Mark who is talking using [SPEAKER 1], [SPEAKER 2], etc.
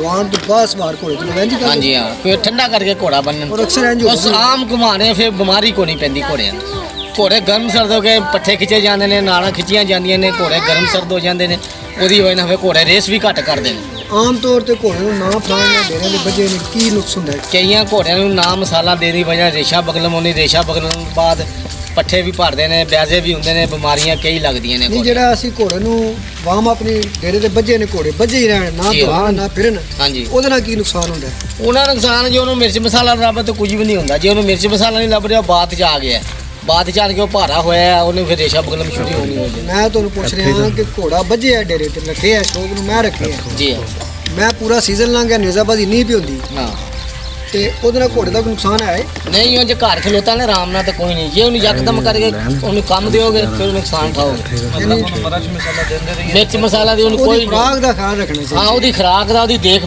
[SPEAKER 1] वाहन तो बस बाहर घोड़े तो वैंजी
[SPEAKER 2] हाँ जी हाँ, फिर ठंडा करके घोड़ा बनन
[SPEAKER 1] और अक्सर इंज
[SPEAKER 2] बस आम घुमाने फिर बीमारी को नहीं पैंदी घोड़े घोड़े गर्म सर्द हो गए पट्ठे खिंचे जाते हैं नाड़ा खिंचियां जांदियां ने घोड़े गर्म सर्द हो जाते हैं ਉਹਦੀ वजह ਨਾਲ ਫਿਰ ਘੋੜੇ ਰੇਸ ਵੀ ਘੱਟ ਕਰਦੇ ਨੇ
[SPEAKER 1] आम तौर ते घोड़े ਨੂੰ ਨਾ ਫਲਾਣੇ ਦੇਣੇ ਦੇ ਵਜੇ ਨੇ ਕੀ ਨੁਕਸ ਹੁੰਦਾ ਹੈ
[SPEAKER 2] ਕਈਆਂ ਘੋੜਿਆਂ ਨੂੰ ਨਾ ਮਸਾਲਾ ਦੇਣ ਦੀ ਵਜ੍ਹਾ ਰੇਸ਼ਾ ਬਗਲਮ ਹੋਣੀ ਰੇਸ਼ਾ ਬਗਲਣ ਤੋਂ ਬਾਅਦ ਪੱਠੇ ਵੀ ਭਰਦੇ ਨੇ ਬਿਆਜ਼ੇ ਵੀ ਹੁੰਦੇ ਨੇ ਬਿਮਾਰੀਆਂ ਕਈ ਲੱਗਦੀਆਂ ਨੇ
[SPEAKER 1] ਨਹੀਂ
[SPEAKER 2] ਘੋੜੇ।
[SPEAKER 1] ਜਿਹੜਾ ਅਸੀਂ ਘੋੜੇ ਨੂੰ ਵਾਮ ਆਪਣੀ ਡੇਰੇ ਤੇ ਵੱਜੇ ਨੇ ਘੋੜੇ ਵੱਜੇ ਹੀ ਰਹਿਣ ਨਾ
[SPEAKER 2] ਜੀ।
[SPEAKER 1] ਦੌੜਨ ਨਾ ਫਿਰਨ
[SPEAKER 2] ਹਾਂਜੀ
[SPEAKER 1] ਉਹਦੇ ਨਾਲ ਕੀ ਨੁਕਸਾਨ ਹੁੰਦਾ ਹੈ?
[SPEAKER 2] ਉਹਨਾਂ ਦਾ ਨੁਕਸਾਨ ਜੇ ਉਹਨੂੰ ਮਿਰਚ ਮਸਾਲਾ ਲੱਭੇ ਤਾਂ ਕੁਝ ਵੀ ਨਹੀਂ ਹੁੰਦਾ ਜੇ ਉਹਨੂੰ ਮਿਰਚ ਮਸਾਲਾ ਨਹੀਂ ਲੱਭ ਰਿਹਾ ਉਹ ਬਾਤ 'ਚ ਆ ਗਿਆ ਬਾਤ 'ਚ ਆ ਕੇ ਉਹ ਭਾਰਾ ਹੋਇਆ ਉਹਨੂੰ ਫਿਰ ਰੇਸ਼ਾ ਬਗਲਮ ਸ਼ੁਰੂ ਹੋਣੀ ਹੋ ਜਾਂਦੀ
[SPEAKER 1] ਮੈਂ ਤੁਹਾਨੂੰ ਪੁੱਛ ਰਿਹਾ ਕਿ ਘੋੜਾ ਵੱਜਿਆ ਡੇਰੇ ਤੇ ਰੱਖਿਆ ਸ਼ੌਕ ਨੂੰ ਮੈਂ ਰੱਖਿਆ
[SPEAKER 2] ਜੀ
[SPEAKER 1] ਮੈਂ ਪੂਰਾ ਸੀਜ਼ਨ ਲੰਘ ਗਿਆ ਨਿਜ਼ਾਬਾਦੀ ਨਹੀਂ ਪਿਉਂਦੀ
[SPEAKER 2] ਹਾਂ
[SPEAKER 1] ਤੇ ਉਹਦੇ ਨਾਲ ਘੋੜੇ ਦਾ ਕੋਈ ਨੁਕਸਾਨ ਹੈ?
[SPEAKER 2] ਨਹੀਂ ਉਹ ਜੇ ਘਰ ਖਲੋਤਾ ਨੇ ਆਰਾਮ ਨਾਲ ਤਾਂ ਕੋਈ ਨਹੀਂ ਜੇ ਉਹਨੂੰ ਯਕਦਮ ਕਰਕੇ ਉਹਨੂੰ ਕੰਮ ਦਿਓਗੇ ਫਿਰ ਨੁਕਸਾਨ ਖਾਓਗੇ ਮਿਰਚ ਮਸਾਲਾ ਦੇ ਉਹਨੂੰ
[SPEAKER 1] ਉਹਦੀ
[SPEAKER 2] ਕੋਈ
[SPEAKER 1] ਖੁਰਾਕ ਦਾ ਖਿਆਲ ਰੱਖਣਾ
[SPEAKER 2] ਹਾਂ
[SPEAKER 1] ਚਾਹੀਦਾ
[SPEAKER 2] ਉਹਦੀ ਖੁਰਾਕ ਦਾ ਉਹਦੀ ਦੇਖ